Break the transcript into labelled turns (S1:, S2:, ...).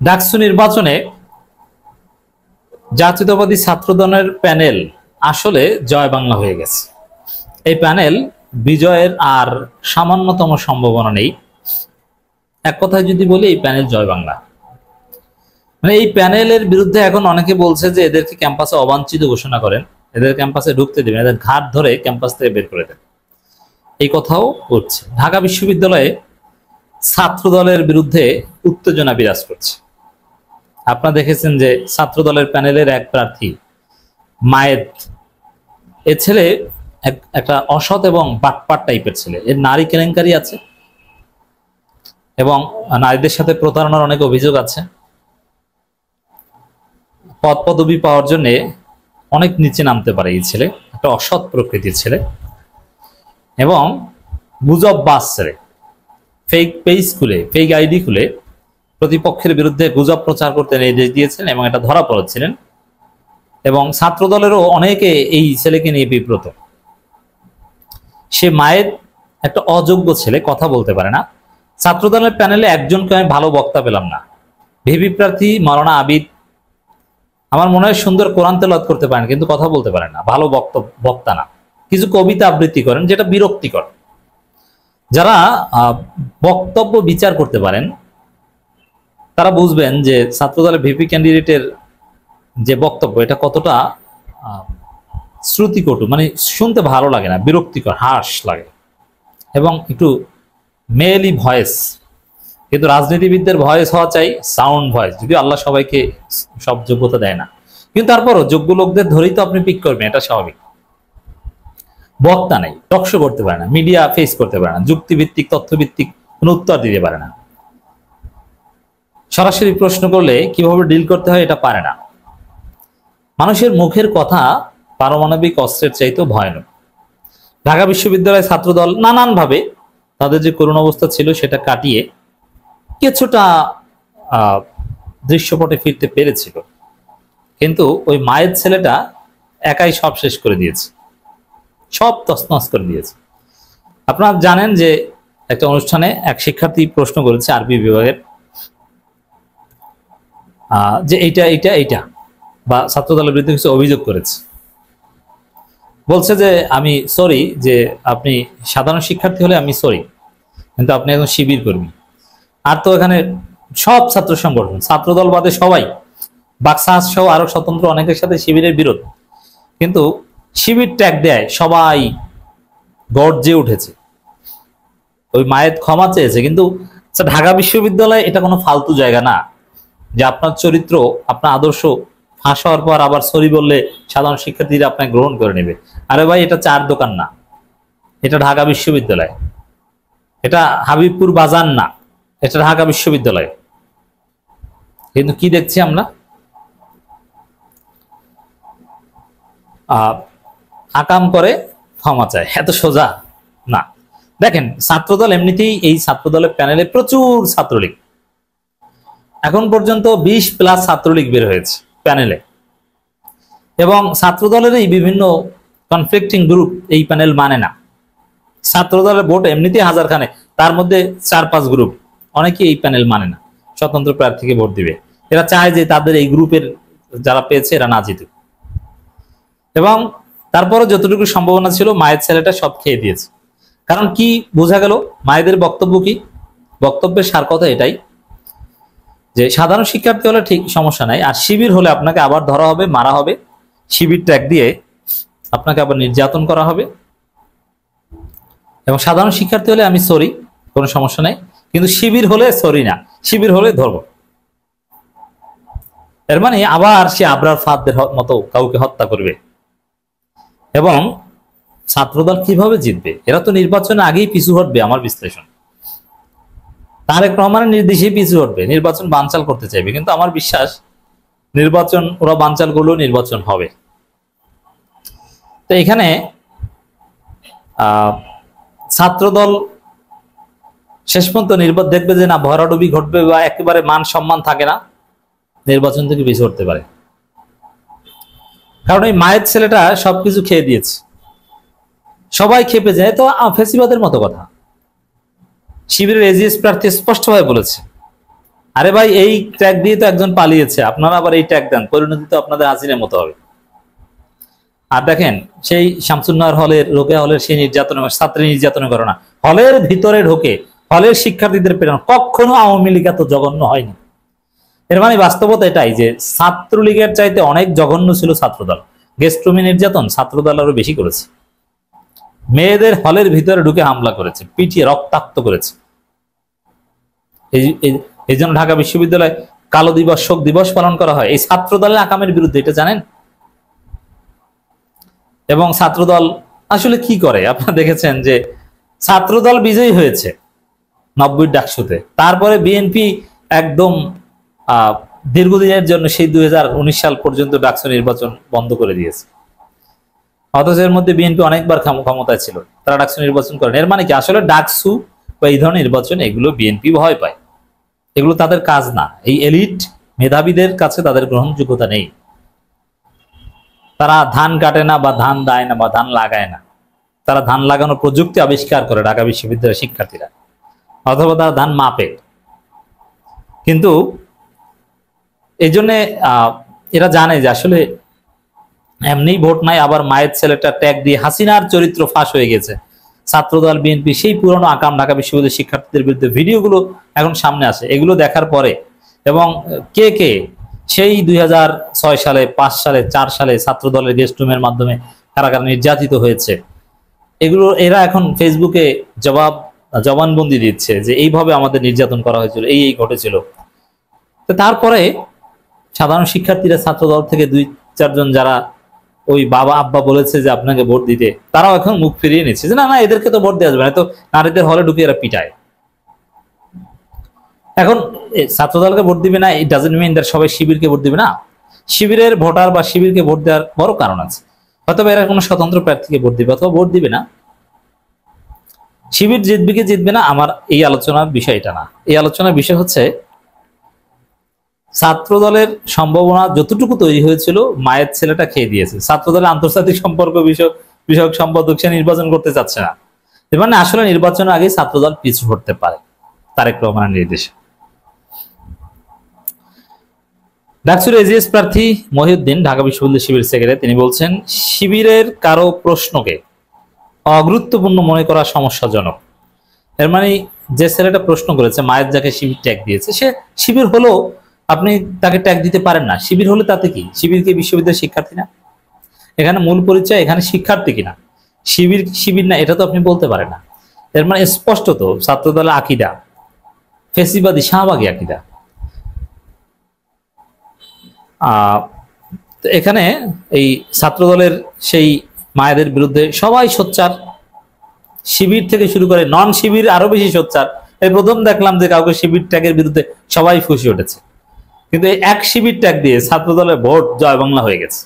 S1: ডাকসু নির্বাচনে জাতীয়তাবাদী ছাত্রদলের প্যানেল আসলে জয় বাংলা হয়ে গেছে। এই প্যানেল বিজয়ের আর সামান্যতম সম্ভাবনা নেই। এক কথায় যদি বলি, এই প্যানেল জয় বাংলা। মানে এই প্যানেলের বিরুদ্ধে এখন অনেকে বলছে যে এদেরকে ক্যাম্পাসে অবাঞ্ছিত ঘোষণা করেন, এদের ক্যাম্পাসে ঢুকতে দেবেন, এদের ঘাট ধরে ক্যাম্পাস থেকে বের করে দেন, এই কথাও উঠছে। ঢাকা বিশ্ববিদ্যালয়ে ছাত্র দলের বিরুদ্ধে উত্তেজনা বিরাজ করছে। আপনারা দেখেছেন যে ছাত্র দলের প্যানেলের এক প্রার্থী মায়েদ, এ ছেলে একটা অসৎ এবং বাটপাট টাইপের ছেলে। এর নারী কেলেঙ্কারি আছে এবং নারীদের সাথে প্রতারণার অনেক অভিযোগ আছে। পদ পদবি পাওয়ার জন্য অনেক নিচে নামতে পারে এই ছেলে, একটা অসৎ প্রকৃতির ছেলে এবং গুজব বাস ছেলে। ফেক পেজ খুলে, ফেক আইডি খুলে প্রতিপক্ষের বিরুদ্ধে গুজব প্রচার করতে নির্দেশ দিয়েছেন এবং এটা ধরা পড়েছিলেন। এবং ছাত্র দলেরও অনেকে এই ছেলেকে নিয়ে বিব্রত। সে মায়ের একটা অযোগ্য ছেলে, কথা বলতে পারে না। ছাত্র দলের প্যানেলে একজনকে আমি ভালো বক্তা পেলাম না। ভিপি প্রার্থী মাওলানা আবিদ আমার মনে হয় সুন্দর কোরআন তেলাওয়াত করতে পারেন, কিন্তু কথা বলতে পারেন না, ভালো বক্তা না। কিছু কবিতা আবৃত্তি করেন, যেটা বিরক্তিকর। যারা বক্তব্য বিচার করতে পারেন তারা বুঝবেন যে ছাত্রদলের ভিপি ক্যান্ডিডেটের যে বক্তব্য, এটা কতটা শ্রুতিকটু, মানে শুনতে ভালো লাগে না, বিরক্তিকর, হার্শ লাগে এবং একটু মেয়েলি ভয়েস। কিন্তু রাজনীতিবিদদের ভয়েস হওয়া চাই সাউন্ড ভয়েস, যদিও আল্লাহ সবাইকে সব যোগ্যতা দেয় না, কিন্তু তারপরও যোগ্য লোকদের ধরেই তো আপনি পিক করবেন, এটা স্বাভাবিক। বক্তা নেই, টকশো করতে পারে না, মিডিয়া ফেস করতে পারে না, যুক্তিভিত্তিক তথ্যভিত্তিক কোনো উত্তর দিতে পারে না, সরাসরি প্রশ্ন করলে কিভাবে ডিল করতে হয় এটা পারে না। মানুষের মুখের কথা পারমাণবিক অস্ত্রের চাইতেও ভয়ানক। ঢাকা বিশ্ববিদ্যালয় ছাত্রদল নানানভাবে তাদের যে করুণ অবস্থা ছিল সেটা কাটিয়ে কিছুটা দৃশ্যপটে ফিরতে পেরেছিল, কিন্তু ওই মায়ের ছেলেটা একাই সব শেষ করে দিয়েছে, সব তছনছ করে দিয়েছে। আপনারা জানেন যে একটা অনুষ্ঠানে এক শিক্ষার্থী প্রশ্ন করেছে আরবি বিভাগের যে এইটা বা ছাত্রদলের বিরুদ্ধে কিছু অভিযোগ করেছে। বলছে যে আমি সরি, যে আপনি সাধারণ শিক্ষার্থী হলে আমি সরি, কিন্তু আপনি এখন শিবির কর্মী। আর তো এখানে সব ছাত্র সংগঠন, ছাত্রদল বাদে সবাই, বাকসাস সহ আরো স্বতন্ত্র অনেকের সাথে শিবিরের বিরোধ, কিন্তু শিবির ট্যাগ দেয়, সবাই গর্জে উঠেছে। ওই মায়ের ক্ষমা চেয়েছে, কিন্তু ঢাকা বিশ্ববিদ্যালয় এটা কোনো ফালতু জায়গা না যে আপনার চরিত্র, আপনার আদর্শ ফাঁস হওয়ার পর আবার সরি বললে সাধারণ শিক্ষার্থীরা আপনাকে গ্রহণ করে নেবে। আরে ভাই, এটা চার দোকান না, এটা ঢাকা বিশ্ববিদ্যালয়, এটা হাবিবপুর বাজার না, এটা ঢাকা বিশ্ববিদ্যালয়। কিন্তু কি দেখছি আমরা, আকাম করে ক্ষমা চায়, এত সোজা না। দেখেন, ছাত্রদল এমনিতেই, এই ছাত্রদলের প্যানেলে প্রচুর ছাত্রলীগ, এখন পর্যন্ত 20+ ছাত্রলীগ বের হয়েছে প্যানেলে, এবং ছাত্রদলের এই বিভিন্ন কনফ্লিক্টিং গ্রুপ এই প্যানেল মানে না। ছাত্রদলের ভোট এমনিতেই হাজারখানে, তার মধ্যে 4-5 গ্রুপ, অনেকে এই প্যানেল মানে না, স্বতন্ত্র প্রার্থীকে ভোট দিবে। এরা চায় যে তাদের এই গ্রুপের যারা পেয়েছে এরা না জিতুক, এবং তারপরে যতটুকু সম্ভাবনা ছিল মায়ের ছেলেটা সব খেয়ে দিয়েছে। কারণ কি বোঝা গেল, মায়েদের বক্তব্য কি, বক্তব্যের সার কথা এটাই যে সাধারণ শিক্ষার্থী হলে ঠিক সমস্যা নাই, আর শিবির হলে আপনাকে আবার ধরা হবে, মারা হবে, শিবির ট্যাগ দিয়ে আপনাকে আবার নির্যাতন করা হবে। এবং সাধারণ শিক্ষার্থী হলে আমি সরি, কোনো সমস্যা নাই, কিন্তু শিবির হলে সরি না, শিবির হলে ধরবো। এর মানে আবার সে আবরার ফাদদের মতো কাউকে হত্যা করবে। এবং ছাত্রদল কিভাবে জিতবে, এরা তো নির্বাচনে আগেই পিছু হটবে, আমার বিশ্লেষণ তারেক রহমানের নির্দেশেই পিছু হটবে, নির্বাচন বানচাল করতে চাইবে। কিন্তু আমার বিশ্বাস নির্বাচন ওরা বানচাল করলেও নির্বাচন হবে। তো এখানে ছাত্রদল শেষ পর্যন্ত নির্বাচন দেখবে যে না, ভরাডুবি ঘটবে বা একেবারে মান সম্মান থাকে না, নির্বাচন থেকে পিছু হটতে পারে। কারণ এই মায়ের ছেলেটা সবকিছু খেয়ে দিয়েছে, সবাই খেপে যায়। তো ফেসিবাদের মতো কথা শিবিরের এজিএস প্রার্থী স্পষ্টভাবে বলেছে, আরে ভাই, এই ট্যাগ দিয়ে তো একজন পালিয়েছে, আপনারা আবার এই ট্যাগ দেন, পরিণতি তো আপনাদের হাসিনের মতো হবে। আর দেখেন, সেই শামসুন্নাহর হলের, রোকেয়া হলের সেই নির্যাতন, ছাত্রী নির্যাতনের ঘটনা, হলের ভিতরে ঢোকে হলের শিক্ষার্থীদের প্রেরণ, কখনো আওয়ামী লীগ এত জঘন্য হয়নি। এর মানে বাস্তবতা এটাই যে ছাত্রলীগের চাইতে অনেক জঘন্য ছিল ছাত্রদল। গেস্ট রুমে নির্যাতন ছাত্রদল আরো বেশি করেছে। মেয়েদের হলের ভিতরে ঢুকে হামলা করেছে, পিটিয়ে রক্তাক্ত করেছে। এই জন্য ঢাকা বিশ্ববিদ্যালয়ে কালো দিবস, শোক দিবস পালন করা হয় এই ছাত্রদলের আকামের বিরুদ্ধে, এটা জানেন? এবং ছাত্রদল আসলে কি করে আপনারা দেখেছেন যে ছাত্রদল বিজয়ী হয়েছে 90 ডাকসুতে, তারপরে বিএনপি একদম দীর্ঘদিনের জন্য সেই 2019 সাল পর্যন্ত ডাকসু নির্বাচন বন্ধ করে দিয়েছে। অথচ এর মধ্যে বিএনপি অনেকবার ক্ষমতায় ছিল, তারা ডাকসু নির্বাচন করেন। এর মানে কি আসলে ডাকসু বা এই ধরনের নির্বাচন এগুলো বিএনপি ভয় পায়, এগুলো তাদের কাজ না। এই এলিট মেধাবীদের কাছে তাদের গ্রহণযোগ্যতা নেই। তারা ধান কাটে না বা ধান দেয় না বা ধান লাগায় না, তারা ধান লাগানোর প্রযুক্তি আবিষ্কার করে ঢাকা বিশ্ববিদ্যালয়ের শিক্ষার্থীরা, অথবা তারা ধান মাপে। কিন্তু এই জন্য এরা জানে যে আসলে এমনি ভোট নাই, আবার মায়ের ছেলেটা ট্যাগ দিয়ে হাসিনার চরিত্র ফাঁস হয়ে গেছে। ছাত্রদল, বিএনপি সেই পুরনো আকাম ঢাকা বিশ্ববিদ্যালয়ের শিক্ষার্থীদের বিরুদ্ধে ভিডিওগুলো এখন সামনে আসে। এগুলো দেখার পরে এবং কে কে সেই 2006 সালে, 5 সালে, 4 সালে ছাত্রদলের গেস্ট রুমের মাধ্যমে কারা কারা নির্যাতিত হয়েছে, এগুলো এরা এখন ফেসবুকে জবানবন্দি দিচ্ছে যে এইভাবে আমাদের নির্যাতন করা হয়েছিল, এই ঘটেছিল। তো তারপরে সাধারণ শিক্ষার্থীরা ছাত্রদল থেকে 2-4 জন যারা ওই বাবা আব্বা বলেছে যে আপনাকে ভোট দিতে, তারাও এখন মুখ ফিরিয়ে নিচ্ছে যে না না, এদেরকে তো ভোট দেওয়া যাবে না, তো নারীদের হলে ঢুকে এরা পিটায়। এখন ছাত্রদলকে ভোট দিবে না, ইট ডাজন্ট মিন দ্যাট সবাই শিবিরকে ভোট দিবে না। শিবিরের ভোটার বা শিবিরকে ভোট দেওয়ার বড় কারণ আছে, হয়তো এরা কোনো স্বতন্ত্র প্রার্থীকে ভোট দিবে অথবা ভোট দিবে না। শিবির জিতবে কি জিতবে না আমার এই আলোচনার বিষয়টা না। এই আলোচনার বিষয় হচ্ছে ছাত্রদলের সম্ভাবনা যতটুকু তৈরি হয়েছিল মায়ের ছেলেটা খেয়ে দিয়েছে। ছাত্রদলের আন্তর্জাতিক সম্পর্ক বিষয়ক সম্পাদক সে নির্বাচন করতে চাচ্ছে না, মানে আসলে নির্বাচনের আগে ছাত্রদল পিছু হটতে পারে তারেক রহমানের নির্দেশে। ডাকসুর এজিএস প্রার্থী মহিউদ্দিন, ঢাকা বিশ্ববিদ্যালয় শিবির সেক্রেটারি, তিনি বলছেন শিবিরের কারো প্রশ্নকে অগুরুত্বপূর্ণ মনে করা সমস্যাজনক। এর মানে যে ছেলেটা প্রশ্ন করেছে মায়ের যাকে শিবির ট্যাগ দিয়েছে, সে শিবির হলো, আপনি তাকে ট্যাগ দিতে পারেন না। শিবির হলে তাতে কি, শিবির কি বিশ্ববিদ্যালয়ের শিক্ষার্থী না? এখানে মূল পরিচয় এখানে শিক্ষার্থী কিনা, শিবির শিবির না এটা তো আপনি বলতে পারেন না। এর মানে স্পষ্টত ছাত্রদলের আকিদা ফেসিবাদী শাহবাগী আকিদা। এখানে এই ছাত্রদলের সেই মায়েদের বিরুদ্ধে সবাই সোচ্চার, শিবির থেকে শুরু করে নন শিবির আরো বেশি সোচ্চার। এই প্রথম দেখলাম যে কাউকে শিবির ট্যাগের বিরুদ্ধে সবাই ফুঁসে উঠেছে, কিন্তু এই এক শিবির ট্যাগ দিয়ে ছাত্রদলের ভোট জয় বাংলা হয়ে গেছে।